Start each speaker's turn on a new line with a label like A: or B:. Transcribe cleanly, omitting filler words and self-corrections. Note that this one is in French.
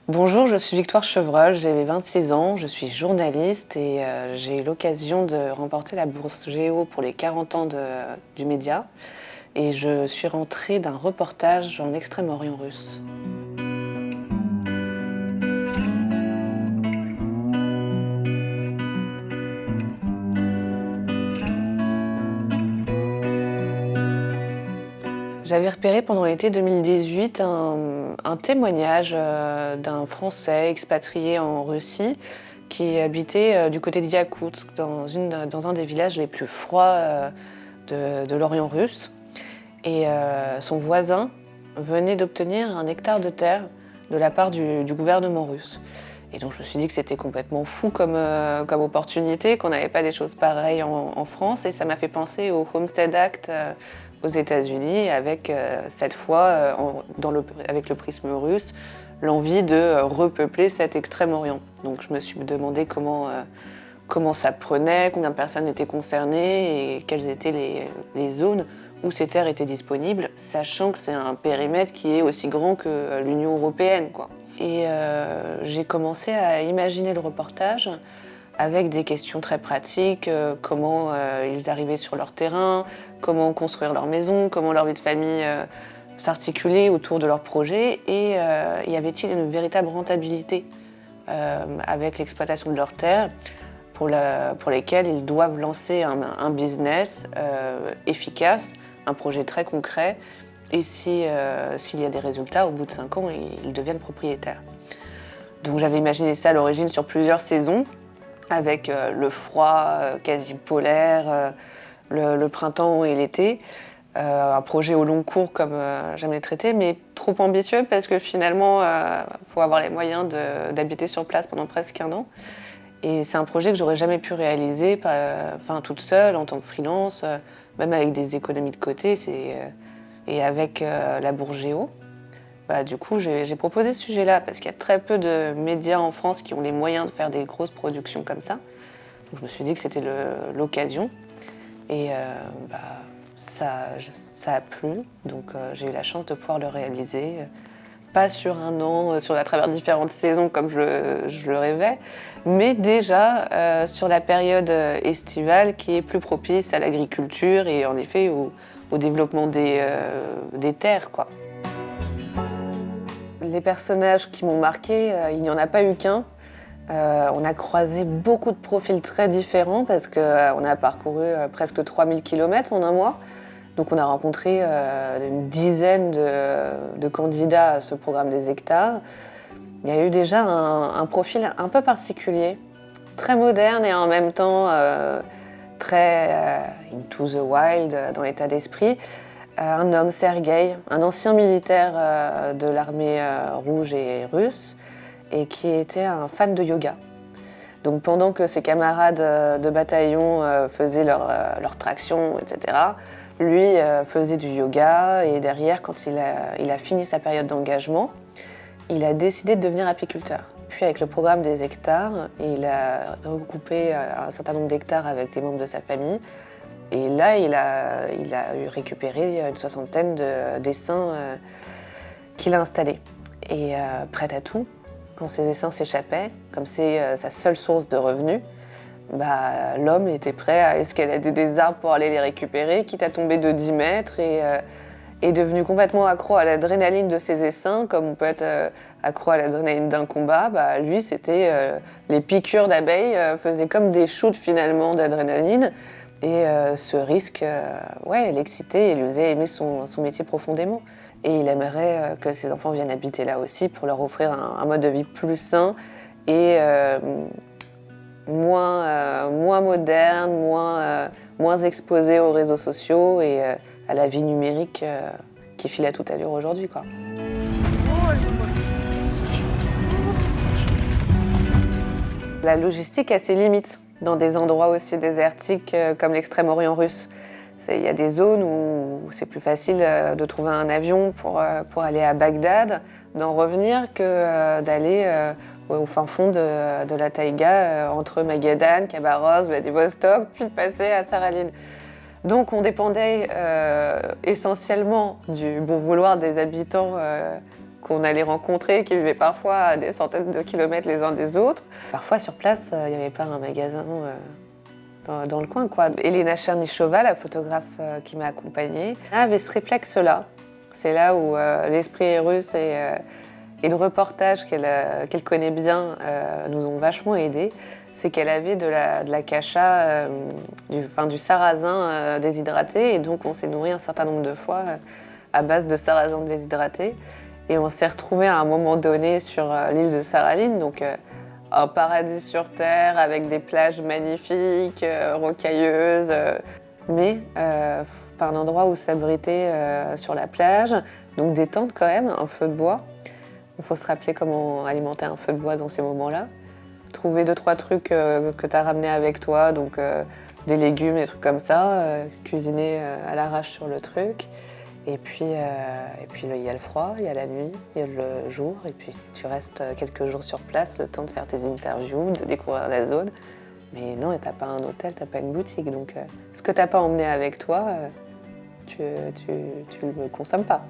A: Bonjour, je suis Victoire Chevreul, j'ai 26 ans, je suis journaliste et j'ai eu l'occasion de remporter la bourse Géo pour les 40 ans du média. Et je suis rentrée d'un reportage en Extrême-Orient russe. J'avais repéré pendant l'été 2018 un témoignage d'un Français expatrié en Russie qui habitait du côté de Yakoutsk, dans un des villages les plus froids de l'Orient russe. Et son voisin venait d'obtenir un hectare de terre de la part du gouvernement russe. Et donc je me suis dit que c'était complètement fou comme opportunité, qu'on n'avait pas des choses pareilles en France. Et ça m'a fait penser au Homestead Act aux États-Unis, avec cette fois, avec le prisme russe, l'envie de repeupler cet Extrême-Orient. Donc je me suis demandé comment ça prenait, combien de personnes étaient concernées et quelles étaient les zones où ces terres étaient disponibles, sachant que c'est un périmètre qui est aussi grand que l'Union européenne, quoi. Et j'ai commencé à imaginer le reportage avec des questions très pratiques, comment ils arrivaient sur leur terrain, comment construire leur maison, comment leur vie de famille s'articulait autour de leur projet, et y avait-il une véritable rentabilité avec l'exploitation de leurs terres pour lesquelles ils doivent lancer un business efficace, un projet très concret, et s'il y a des résultats, au bout de 5 ans, ils deviennent propriétaires. Donc j'avais imaginé ça à l'origine sur plusieurs saisons, avec le froid quasi polaire, le printemps et l'été. Un projet au long cours comme j'aime les traiter, mais trop ambitieux parce que finalement, faut avoir les moyens d'habiter sur place pendant presque 1 an. Et c'est un projet que j'aurais jamais pu réaliser, toute seule, en tant que freelance, même avec des économies de côté, et avec la bourse Géo. Du coup, j'ai proposé ce sujet-là parce qu'il y a très peu de médias en France qui ont les moyens de faire des grosses productions comme ça. Donc je me suis dit que c'était l'occasion. Et ça a plu, donc j'ai eu la chance de pouvoir le réaliser. Pas sur 1 an, à travers différentes saisons comme je le rêvais, mais déjà sur la période estivale qui est plus propice à l'agriculture et en effet au développement des terres, quoi. Les personnages qui m'ont marqué, il n'y en a pas eu qu'un. On a croisé beaucoup de profils très différents parce qu'on a parcouru presque 3000 km en 1 mois. Donc on a rencontré une dizaine de candidats à ce programme des hectares. Il y a eu déjà un profil un peu particulier, très moderne et en même temps très into the wild dans l'état d'esprit. Un homme, Sergueï, un ancien militaire de l'armée rouge et russe et qui était un fan de yoga. Donc pendant que ses camarades de bataillon faisaient leur traction, etc., lui faisait du yoga et derrière, quand il a fini sa période d'engagement, il a décidé de devenir apiculteur. Puis avec le programme des hectares, il a recoupé un certain nombre d'hectares avec des membres de sa famille. Et là, il a récupéré une 60aine de dessins qu'il a installés. Et prêt à tout, quand ces dessins s'échappaient, comme c'est sa seule source de revenus, l'homme était prêt à escalader des arbres pour aller les récupérer, quitte à tomber de 10 mètres, et est devenu complètement accro à l'adrénaline de ses essaims, comme on peut être accro à l'adrénaline d'un combat. Lui, c'était les piqûres d'abeilles faisaient comme des shoots finalement d'adrénaline, et ce risque l'excitait et lui faisait aimer son métier profondément. Et il aimerait que ses enfants viennent habiter là aussi pour leur offrir un mode de vie plus sain et moins moderne, moins exposé aux réseaux sociaux et à la vie numérique qui file à toute allure aujourd'hui, quoi. La logistique a ses limites dans des endroits aussi désertiques comme l'Extrême-Orient russe. Il y a des zones où c'est plus facile de trouver un avion pour aller à Bagdad, d'en revenir, que d'aller au fin fond de la taïga, entre Magadan, Khabarovsk, Vladivostok, puis de passer à Saraline. Donc on dépendait essentiellement du bon vouloir des habitants qu'on allait rencontrer, qui vivaient parfois à des centaines de kilomètres les uns des autres. Parfois, sur place, il n'y avait pas un magasin dans le coin, quoi. Elena Chernyshova, la photographe qui m'a accompagnée, avait ce réflexe-là. C'est là où l'esprit russe et le reportage qu'elle connaît bien nous ont vachement aidés. C'est qu'elle avait de la kasha, du sarrasin déshydraté, et donc on s'est nourri un certain nombre de fois à base de sarrasin déshydraté. Et on s'est retrouvés à un moment donné sur l'île de Saraline, donc un paradis sur terre avec des plages magnifiques, rocailleuses, mais pas un endroit où s'abriter sur la plage, donc des tentes quand même, un feu de bois. Il faut se rappeler comment alimenter un feu de bois dans ces moments-là. Trouver 2-3 trucs que tu as ramenés avec toi, donc des légumes, des trucs comme ça, cuisiner à l'arrache sur le truc. Et puis il y a le froid, il y a la nuit, il y a le jour, et puis tu restes quelques jours sur place, le temps de faire tes interviews, de découvrir la zone. Mais non, t'as pas un hôtel, t'as pas une boutique, donc ce que t'as pas emmené avec toi, tu le consommes pas.